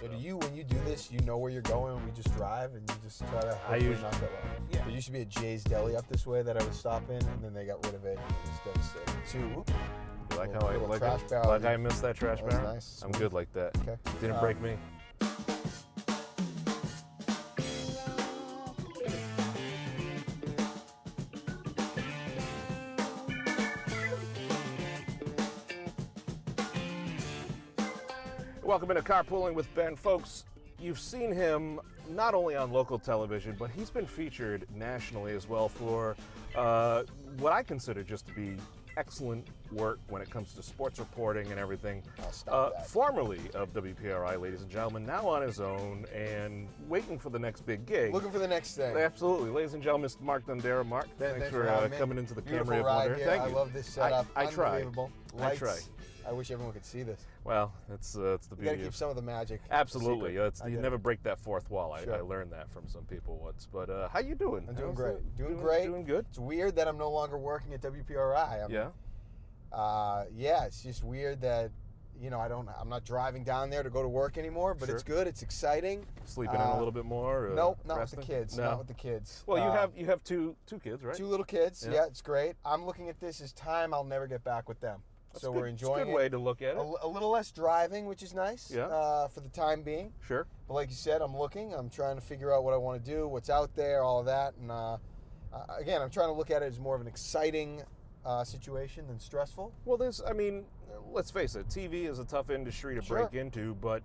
So do you, when you do this, you know where you're going and we just drive and you just try to hopefully knock that way? Yeah. There used to be a Jay's Deli up this way that I would stop in, and then they got rid of it. And it was devastating. Whoop. You like Little- how little I trash barrel. like I missed that trash That was barrel? nice. I'm good like that. Okay. Didn't break me. Welcome into Carpooling with Ben. Folks, you've seen him not only on local television, but he's been featured nationally as well for what I consider just to be excellent work when it comes to sports reporting and everything. I'll stop that. Formerly of WPRI, ladies and gentlemen, now on his own and waiting for the next big gig. Looking for the next thing. Absolutely. Ladies and gentlemen, Mr. Mark Dondero. Mark, thanks for having me. coming into the Beautiful Camry of ride Wonder. here. Thank I you. love this setup. I try. Unbelievable. I Lights. try. I wish everyone could see this. Well, it's the You beauty got to keep of some of the magic. Absolutely. the secret. You never break that fourth wall. Sure. I learned that from some people once. But how you doing? I'm doing How's great. it? Doing great. Doing good. It's weird that I'm no longer working at WPRI. Yeah. Yeah, it's just weird that, I'm not driving down there to go to work anymore, but Sure. it's good. It's exciting. Sleeping in a little bit more? Nope, not resting? with the kids. No. Not with the kids. Well, you have two kids, right? Two little kids. Yeah. Yeah, it's great. I'm looking at this as time I'll never get back with them. That's so good. we're enjoying It's a good it. way to look at it. A little less driving, which is nice. Yeah. For the time being. Sure. But like you said, I'm looking. I'm trying to figure out what I want to do, what's out there, all of that. And again, I'm trying to look at it as more of an exciting situation than stressful. Well, let's face it, TV is a tough industry to Sure. break into, but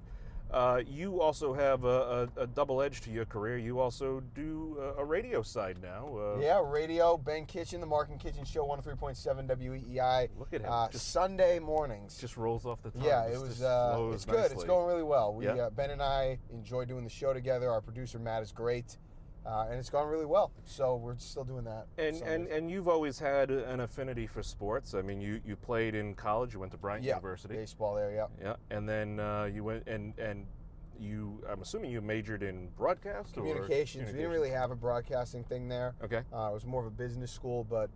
you also have a double edge to your career. You also do a radio side now. Yeah, radio, Ben Kitchen, the Mark and Kitchen Show, 103.7 WEEI. Look at him. Sunday mornings. Just rolls off the tongue. Yeah, Just it was. flows It's good. It's nicely. going really well. Yeah. Ben and I enjoy doing the show together. Our producer Matt is great, and it's gone really well. So we're still doing that. And you've always had an affinity for sports. I mean, you played in college. You went to Bryant yeah, University. baseball there. Yeah. Yeah, and then you went and you. I'm assuming you majored in broadcast Communications. or We didn't really have a broadcasting thing there. Okay. It was more of a business school, but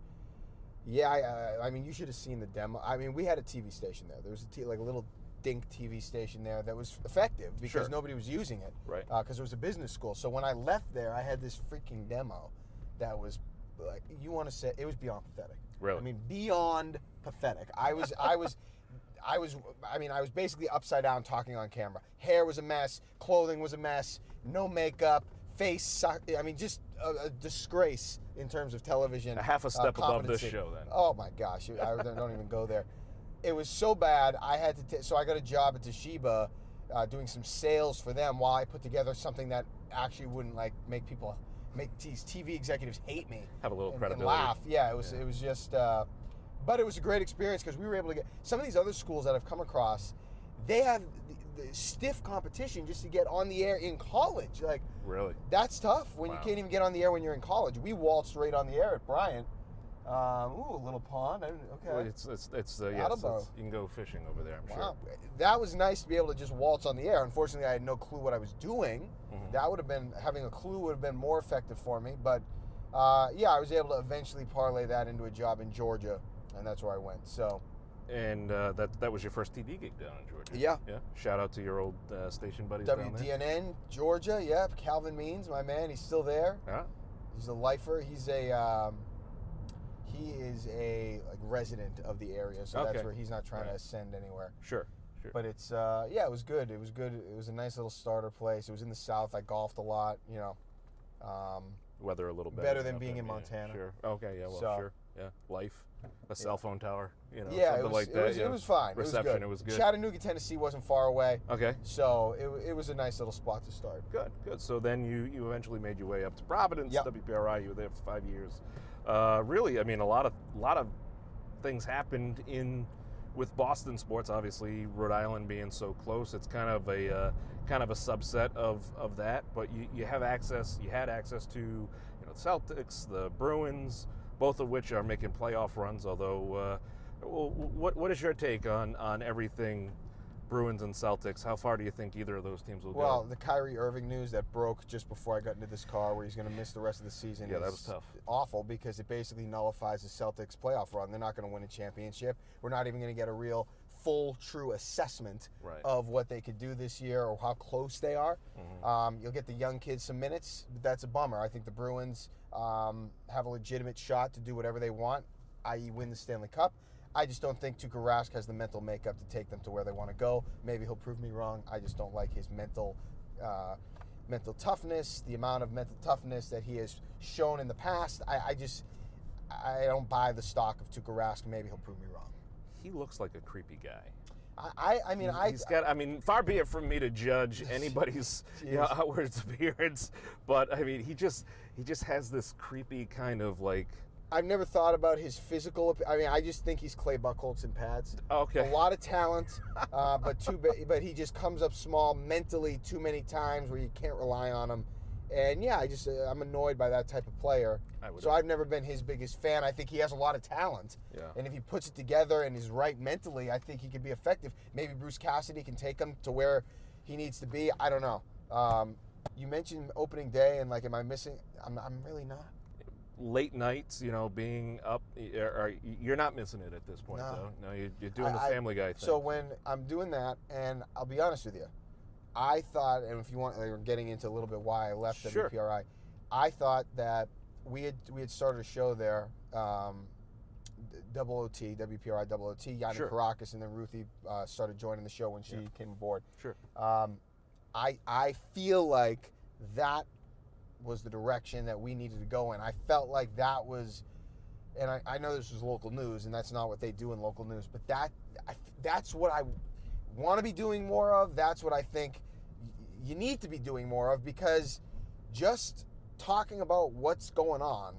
yeah, I mean, you should have seen the demo. I mean, we had a TV station there. There was a little dink TV station there that was effective because Sure. nobody was using it. Right. Because it was a business school. So when I left there, I had this freaking demo that was like, you want to say, it was beyond pathetic. Really? I mean, beyond pathetic. I was basically upside down talking on camera. Hair was a mess. Clothing was a mess. No makeup. Face sucked. I mean, just a disgrace in terms of television. A half a step above this competency. show, then. Oh my gosh, I don't even go there. It was so bad. I had to. So I got a job at Toshiba, doing some sales for them while I put together something that actually wouldn't make these TV executives hate me. Have a little and credibility. laugh. Yeah, it was just. But it was a great experience because we were able to get some of these other schools that I've come across. They have the stiff competition just to get on the air in college. Like, Really? that's tough when Wow. you can't even get on the air when you're in college. We waltzed right on the air at Bryant. A little pond. Okay. Well, it's yes. Attleboro. You can go fishing over there. I'm Wow. sure. That was nice to be able to just waltz on the air. Unfortunately, I had no clue what I was doing. Mhm. That would have been, having a clue would have been more effective for me. But yeah, I was able to eventually parlay that into a job in Georgia, and that's where I went. So, And that was your first TV gig down in Georgia. Yeah. Yeah. Shout out to your old station buddies down there. WDNN, Georgia, yeah. Calvin Means, my man, he's still there. Yeah. He's a lifer. He is a resident of the area, so that's Okay. where he's not trying to Right. ascend anywhere. Sure. Sure. But it's yeah, it was good. It was good. It was a nice little starter place. It was in the South. I golfed a lot. Weather a little better than up being there, in yeah, Montana. Sure. Okay. Yeah. Well. So- Sure. Yeah. Life. A cell phone tower. Yeah, something it was, like it that. was, you know, it was fine. Reception. It was good. Chattanooga, Tennessee wasn't far away, Okay. so it was a nice little spot to start. Good, good. So then you eventually made your way up to Providence, Yep. WPRI. You were there for 5 years. Really, I mean, a lot of things happened with Boston sports. Obviously, Rhode Island being so close, it's kind of a subset of that. But you had access to the Celtics, the Bruins, both of which are making playoff runs. Although, what is your take on everything Bruins and Celtics? How far do you think either of those teams will Well, go? the Kyrie Irving news that broke just before I got into this car, where he's going to miss the rest of the season, Yeah, is that was tough. awful because it basically nullifies the Celtics playoff run. They're not going to win a championship. We're not even going to get a real full, true assessment Right. of what they could do this year or how close they are. You'll get the young kids some minutes, but that's a bummer. I think the Bruins have a legitimate shot to do whatever they want, i.e. win the Stanley Cup. I just don't think Tuukka Rask has the mental makeup to take them to where they want to go. Maybe he'll prove me wrong. I just don't like his mental toughness, the amount of mental toughness that he has shown in the past. I don't buy the stock of Tuukka Rask. Maybe he'll prove me wrong. He looks like a creepy guy. He's got. I mean, far be it from me to judge anybody's outward appearance, but I mean, he just has this creepy kind of like. I've never thought about his physical. I mean, I just think he's Clay Buchholz in pads. Okay. A lot of talent, but he just comes up small mentally too many times where you can't rely on him. And yeah, I'm annoyed by that type of player. I've never been his biggest fan. I think he has a lot of talent. Yeah. And if he puts it together and is right mentally, I think he could be effective. Maybe Bruce Cassidy can take him to where he needs to be. I don't know. You mentioned opening day, and like, am I missing? I'm really not. Late nights, being up, you're not missing it at this point, though. No, you're doing the Family Guy thing. So when I'm doing that, and I'll be honest with you, I thought, and if you want, we're getting into a little bit why I left WPRI. I thought that we had started a show there, Double OT, WPRI Double OT. Yanni Caracas and then Ruthie started joining the show when she came aboard. Sure. I feel like that was the direction that we needed to go in. I felt like that was, and I know this was local news, and that's not what they do in local news, but that's what I want to be doing more of. That's what I think you need to be doing more of, because just talking about what's going on,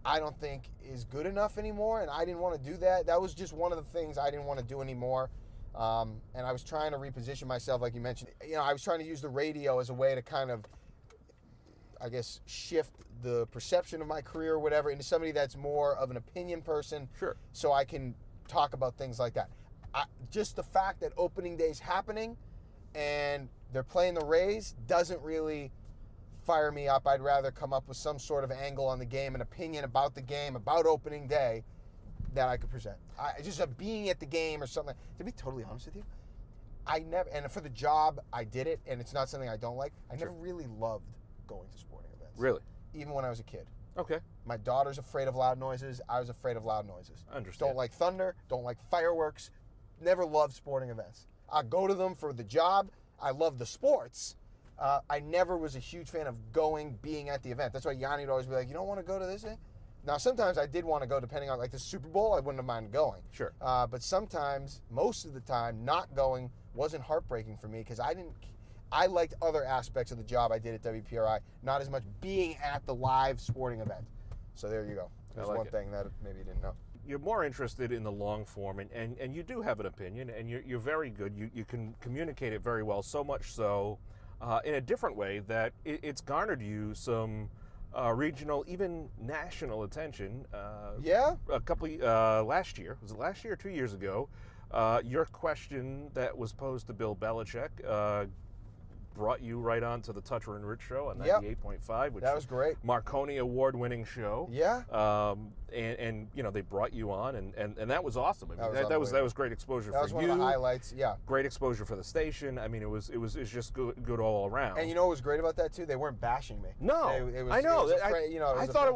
I don't think is good enough anymore, and I didn't want to do that. That was just one of the things I didn't want to do anymore. And I was trying to reposition myself, like you mentioned. I was trying to use the radio as a way to kind of, I guess, shift the perception of my career or whatever into somebody that's more of an opinion person. Sure. So I can talk about things like that. Just the fact that opening day's happening and they're playing the Rays doesn't really fire me up. I'd rather come up with some sort of angle on the game, an opinion about the game, about opening day that I could present. Just being at the game or something. To be totally honest with you, I never, and for the job, I did it, and it's not something I don't like. I never really loved going to sporting events. Really? Even when I was a kid. Okay. My daughter's afraid of loud noises. I was afraid of loud noises. I understand. Don't like thunder. Don't like fireworks. Never loved sporting events. I go to them for the job. I love the sports. I never was a huge fan of being at the event. That's why Yanni would always be like, you don't want to go to this thing? Now, sometimes I did want to go, depending on, like, the Super Bowl, I wouldn't have minded going. Sure. But sometimes, most of the time, not going wasn't heartbreaking for me, because I liked other aspects of the job I did at WPRI, not as much being at the live sporting event. So there you go. There's one thing that maybe you didn't know. You're more interested in the long form, and you do have an opinion, and you're very good. You can communicate it very well, so much so in a different way that it's garnered you some regional, even national attention. A couple last year. Was it last year or 2 years ago? Your question that was posed to Bill Belichick brought you right on to the Toucher Enrich show on 98.5, which that was great. Marconi award-winning show. Yeah. And they brought you on, and that was awesome. I mean, that was great exposure for you. That was one of the highlights. Yeah. Great exposure for the station. I mean, it was just good all around. And you know what was great about that too? They weren't bashing me. No, I know. I thought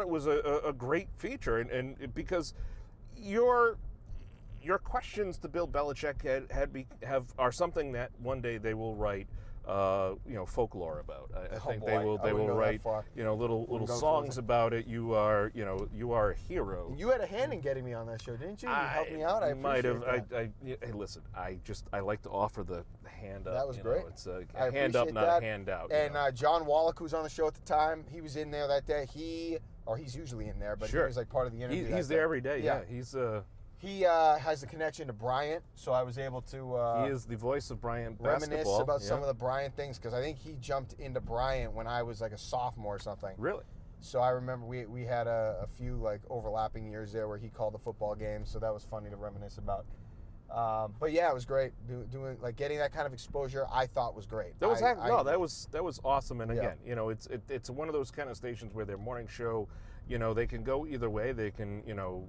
it was a great feature, and because your questions to Bill Belichick are something that one day they will write, folklore about. I think they will write, little songs about it. You are a hero. And you had a hand in getting me on that show, didn't you? You helped me out. I might have. that. Hey, listen. I like to offer the hand up. That was great. It's a hand up, not a hand out. And John Wallach, who was on the show at the time, he was in there that day. He's usually in there, but he was like part of the interview. He's there every day. Yeah. He has the connection to Bryant, so I was able to... he is the voice of Bryant reminisce basketball. About some of the Bryant things, because I think he jumped into Bryant when I was like a sophomore or something. Really? So I remember we had a few like overlapping years there where he called the football games, so that was funny to reminisce about. But yeah, it was great doing like getting that kind of exposure. I thought was great. That was awesome. And again, it's one of those kind of stations where their morning show they can go either way. They can,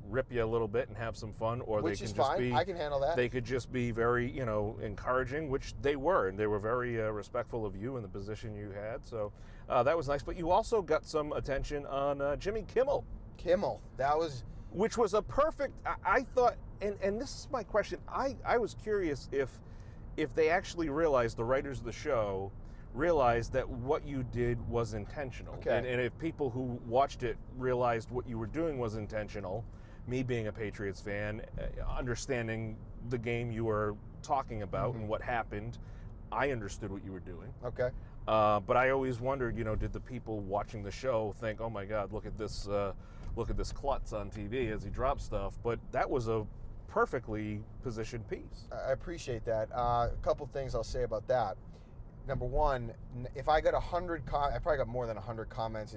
rip you a little bit and have some fun, or Which they is can just fine. be. I can handle that. They could just be very, encouraging, which they were, and they were very respectful of you and the position you had. So that was nice. But you also got some attention on Jimmy Kimmel. Kimmel, that was... Which was a perfect, I thought, and this is my question. I was curious if they actually realized, the writers of the show realized that what you did was intentional. Okay. And if people who watched it realized what you were doing was intentional, me being a Patriots fan, understanding the game you were talking about and what happened, I understood what you were doing. Okay. But I always wondered, did the people watching the show think, oh my God, look at this klutz on TV as he drops stuff? But that was a perfectly positioned piece. I appreciate that. A couple things I'll say about that. Number one, if I got 100 I probably got more than 100 comments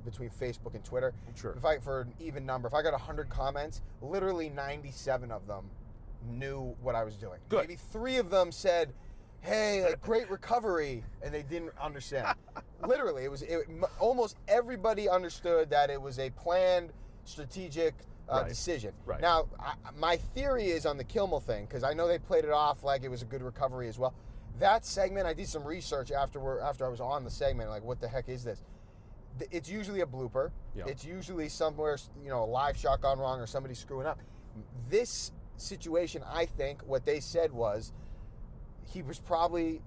between Facebook and Twitter. Sure. For an even number, if I got 100 comments, literally 97 of them knew what I was doing. Good. Maybe 3 of them said, hey, like, great recovery, and they didn't understand. Literally, almost everybody understood that it was a planned, strategic decision. Right. Now, my theory is on the Kimmel thing, because I know they played it off like it was a good recovery as well. That segment, I did some research after I was on the segment, like, what the heck is this? It's usually a blooper. Yeah. It's usually somewhere, a live shot gone wrong or somebody screwing up. This situation, I think, what they said was, he was probably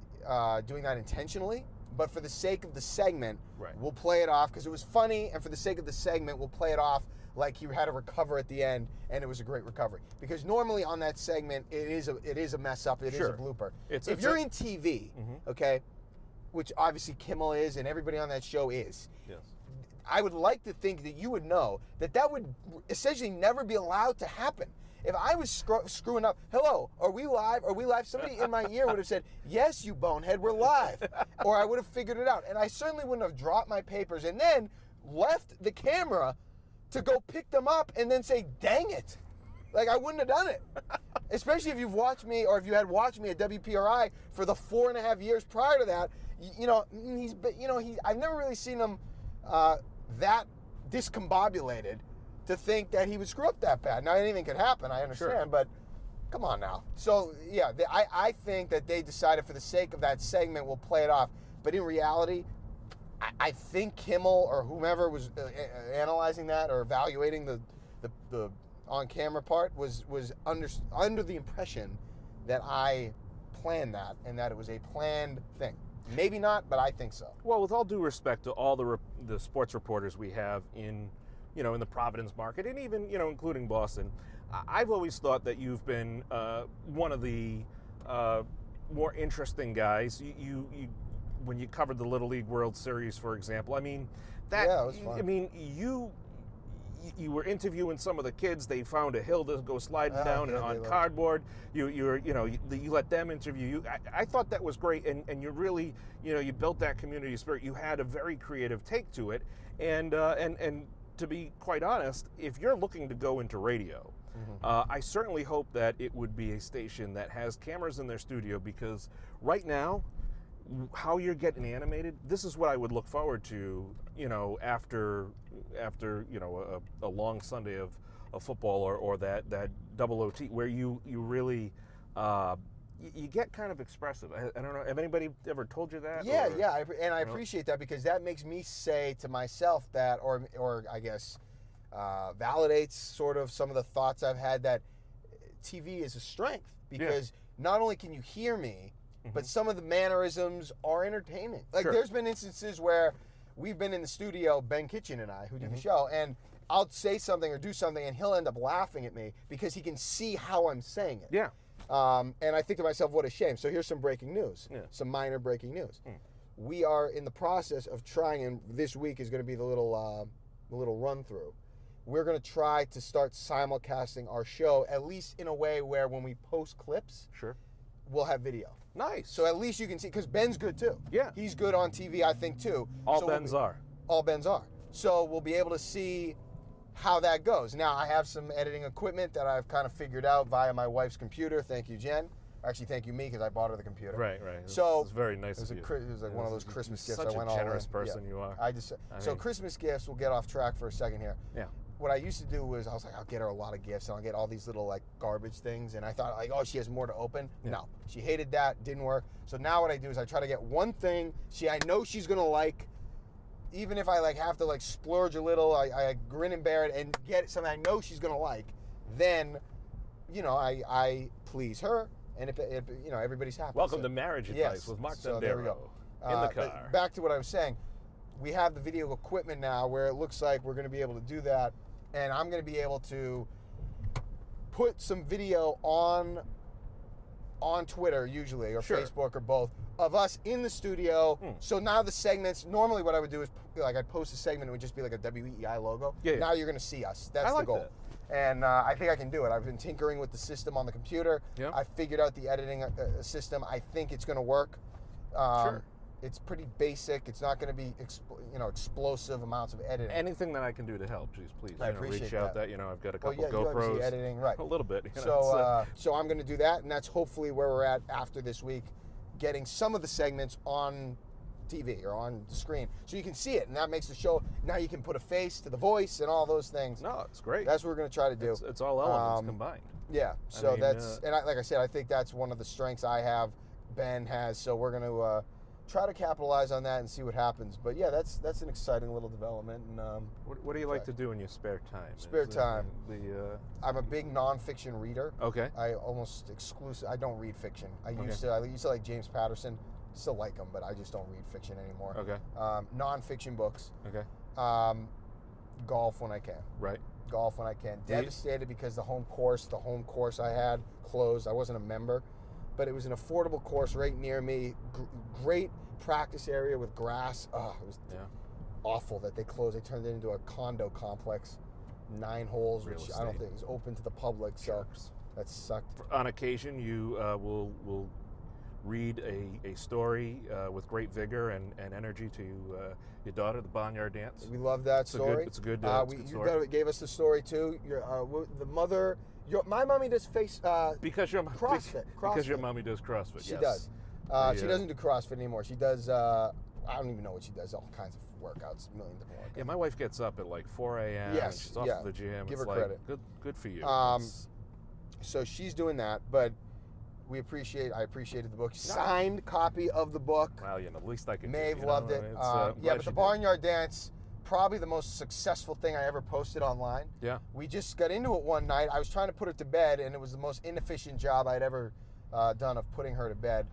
doing that intentionally, but for the sake of the segment, we'll play it off because it was funny, and for the sake of the segment, we'll play it off like he had a recover at the end, and it was a great recovery. Because normally on that segment, it is a mess up, it is a blooper. If you're in TV, okay, which obviously Kimmel is, and everybody on that show is, yes, I would like to think that you would know that would essentially never be allowed to happen. If I was screwing up, hello, are we live? Are we live? Somebody in my ear would have said, yes, you bonehead, we're live. Or I would have figured it out. And I certainly wouldn't have dropped my papers and then left the camera to go pick them up and then say, dang it. Like, I wouldn't have done it. Especially if you've watched me, or if you had watched me at WPRI for the 4.5 years prior to that. I've never really seen him that discombobulated to think that he would screw up that bad. Now, anything could happen, I understand, but come on now. So, yeah, I think that they decided for the sake of that segment, we'll play it off. But in reality, I think Kimmel or whomever was analyzing that or evaluating the on-camera part was under the impression that I planned that and that it was a planned thing. Maybe not, but I think so. Well, with all due respect to all the sports reporters we have in the Providence market, and even, including Boston, I've always thought that you've been one of the more interesting guys. You when you covered the Little League World Series, for example, it was fun. I mean, you were interviewing some of the kids. They found a hill to go sliding down on cardboard. You let them interview you. I thought that was great, and you really, you built that community spirit. You had a very creative take to it, and to be quite honest, if you're looking to go into radio, I certainly hope that it would be a station that has cameras in their studio, because right now, how you're getting animated, this is what I would look forward to, after a long Sunday of football or that double OT, where you really you get kind of expressive. I don't know. Have anybody ever told you that? Yeah, I appreciate that, because that makes me say to myself that, or I guess validates sort of some of the thoughts I've had, that TV is a strength, because not only can you hear me, but some of the mannerisms are entertaining. Like, there's been instances where we've been in the studio, Ben Kitchen and I, who do the show, and I'll say something or do something, and he'll end up laughing at me because he can see how I'm saying it. Yeah. And I think to myself, what a shame. So here's some breaking news, some minor breaking news. We are in the process of trying, and this week is going to be the little run-through. We're going to try to start simulcasting our show, at least in a way where when we post clips, we'll have video. Nice. So at least you can see, because Ben's good too. Yeah. He's good on TV, I think, too. All Bens are. So we'll be able to see how that goes. Now, I have some editing equipment that I've kind of figured out via my wife's computer. Thank you, Jen. Actually, thank you me because I bought her the computer. Right. So it's very nice of you. It was like one of those Christmas gifts. Such I went a all generous in. person you are. So Christmas gifts. We'll get off track for a second here. Yeah. What I used to do was I was like, I'll get her a lot of gifts and I'll get all these little like garbage things, and I thought like, oh, she has more to open. Yeah. No, she hated that. Didn't work. So now what I do is I try to get one thing I know she's gonna like. Even if I like have to like splurge a little, I grin and bear it and get something I know she's gonna like. Then, I please her, and everybody's happy. Welcome to Marriage Advice with Mark so Dondero. there we go. In the car. But back to what I was saying. We have the video equipment now where it looks like we're going to be able to do that, and I'm going to be able to put some video on Twitter usually, or Sure. Facebook, or both, of us in the studio. So now the segments, normally what I would do is like I'd post a segment and it would just be like a WEI logo. Yeah. Now you're going to see us. That's I like the goal. that. And I think I can do it. I've been tinkering with the system on the computer. Yeah. I figured out the editing system. I think it's going to work. Sure. It's pretty basic. It's not going to be explosive amounts of editing. Anything that I can do to help, please. I appreciate reach out. that. I've got a couple you obviously GoPros. editing, right? A little bit. So I'm going to do that, and that's hopefully where we're at after this week, getting some of the segments on TV or on the screen, so you can see it, and that makes the show. Now you can put a face to the voice and all those things. No, it's great. That's what we're going to try to do. It's all elements combined. Yeah. So I mean, like I said, I think that's one of the strengths I have. Ben has. So we're going to try to capitalize on that and see what happens. But yeah, that's an exciting little development. And what do you like to do in your spare time? Spare time. I'm a big nonfiction reader. Okay. I don't read fiction. I used to like James Patterson. Still like him, but I just don't read fiction anymore. Okay. Nonfiction books. Okay. Golf when I can. Right. Golf when I can. Devastated because the home course I had closed. I wasn't a member, but it was an affordable course right near me. Great practice area with grass. Oh, it was awful that they closed. They turned it into a condo complex. 9 holes, which I don't think is open to the public. So that sucked. On occasion, you will read a story with great vigor and energy to your daughter, the Barnyard Dance. We love that story. It's a good story. You gave us the story too. The mother. My mommy does because your CrossFit. Because your mommy does CrossFit. She does. She doesn't do CrossFit anymore. She does. I don't even know what she does. All kinds of workouts, a million different workouts. Yeah, my wife gets up at like 4 a.m. Yes, she's off to the gym. Give it's her like, credit. Good for you. So she's doing that, but I appreciated the book. Signed copy of the book. Well, the least I can do. Maeve loved it. But the Barnyard Dance, probably the most successful thing I ever posted online. Yeah. We just got into it one night. I was trying to put her to bed, and it was the most inefficient job I'd ever done of putting her to bed.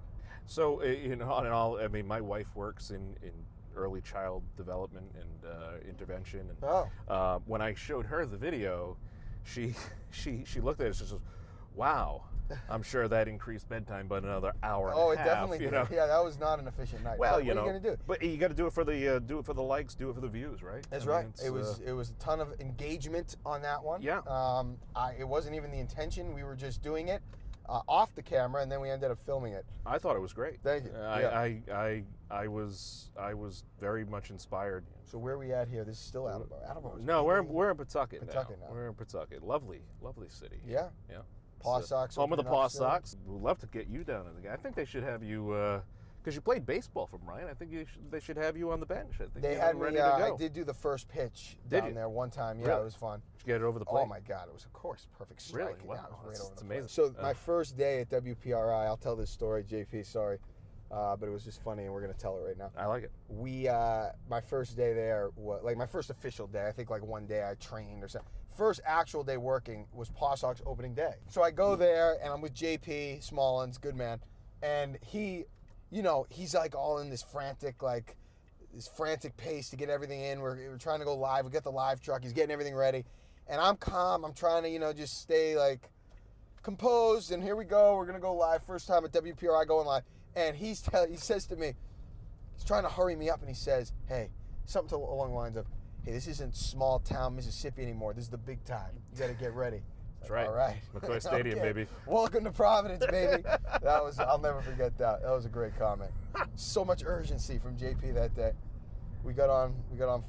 So, all in all, I mean, my wife works in early child development and intervention. And when I showed her the video, she looked at it and she says, "Wow, I'm sure that increased bedtime by another hour and a half." Oh, it definitely did. Yeah, that was not an efficient night. Well, what are you going to do? But you got to do it for the likes, do it for the views, right? That's right. It was a ton of engagement on that one. Yeah. It wasn't even the intention. We were just doing it off the camera, and then we ended up filming it. I thought it was great. Thank you. I was very much inspired. So where are we at here? This is still Attleboro. Attleboro's No, we're in Pawtucket now. now. We're in Pawtucket. Lovely city. Yeah. Yeah. Paw Sox. Home of the Paw Sox. We'd love to get you down in the game. I think they should have you, because you played baseball for Ryan. I think they should have you on the bench. I think they had me. ready to go. I did do the first pitch down there one time. Yeah, really? It was fun. Did you get it over the plate? Oh my God, it was of course perfect strike. Really? Wow, Yeah, it was right over the amazing. plate. So my first day at WPRI, I'll tell this story, JP. Sorry, but it was just funny, and we're gonna tell it right now. I like it. My first day there was like my first official day. I think like one day I trained or something. First actual day working was Paw Sox opening day. So I go there and I'm with JP Smallins, good man, and he, he's like all in this frantic pace to get everything in. We're trying to go live. We get the live truck. He's getting everything ready, and I'm calm. I'm trying to just stay like composed. And here we go. We're gonna go live. First time at WPRI going live, and he says to me, he's trying to hurry me up, and he says, "Hey," something along the lines of, "Hey, this isn't small town Mississippi anymore. This is the big time. You got to get ready." That's right. All right. McCoy Stadium, baby. Welcome to Providence, baby. I'll never forget that. That was a great comment. So much urgency from JP that day. We got on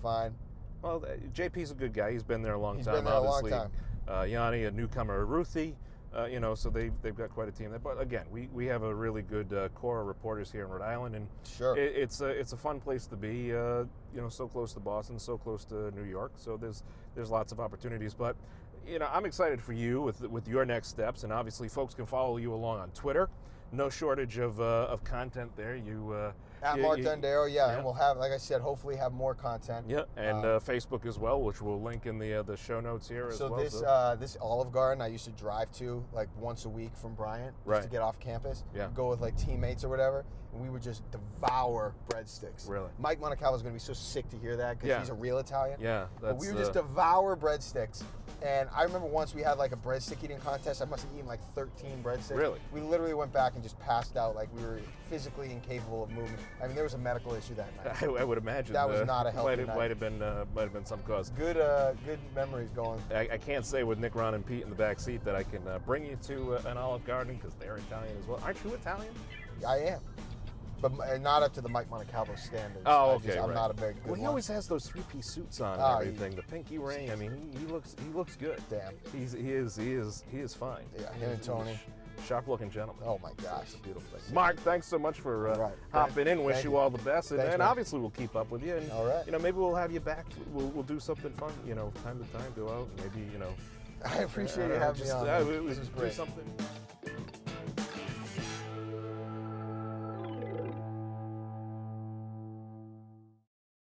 fine. Well, JP's a good guy. He's been there a long time. He's been there obviously. a long time. Yanni, a newcomer, Ruthie. So they've got quite a team there. But again, we have a really good core of reporters here in Rhode Island, and Sure. it's a fun place to be. So close to Boston, so close to New York. So there's lots of opportunities. But I'm excited for you with your next steps, and obviously folks can follow you along on Twitter. No shortage of content there. At Mark Dondero, and we'll have, like I said, hopefully have more content. Yeah, and Facebook as well, which we'll link in the show notes here as well. So this Olive Garden I used to drive to like once a week from Bryant just to get off campus. Yeah. Go with like teammates or whatever, and we would just devour breadsticks. Really? Mike Montecalvo's going to be so sick to hear that because he's a real Italian. Yeah. But we would just devour breadsticks. And I remember once we had like a breadstick eating contest. I must have eaten like 13 breadsticks. Really? We literally went back and just passed out like we were physically incapable of moving. I mean, there was a medical issue that night. I would imagine that was not a healthy night. Might have been some cause. Good memories going. I can't say with Nick, Ron, and Pete in the back seat that I can bring you to an Olive Garden because they're Italian as well. Aren't you Italian? I am. But not up to the Mike Montecalvo standards. Oh, okay. I'm not a very good Well, he always has those three-piece suits on and everything. The pinky ring. I mean, he looks good. Damn. He is fine. Yeah, him and Tony. Sharp-looking gentleman. Oh my gosh, it's a beautiful thing. Mark, thanks so much for hopping in. Wish you all the best, and obviously we'll keep up with you. And all right. Maybe we'll have you back. We'll do something fun. Time to time, go out and maybe I appreciate you having me on. This is great. Do something.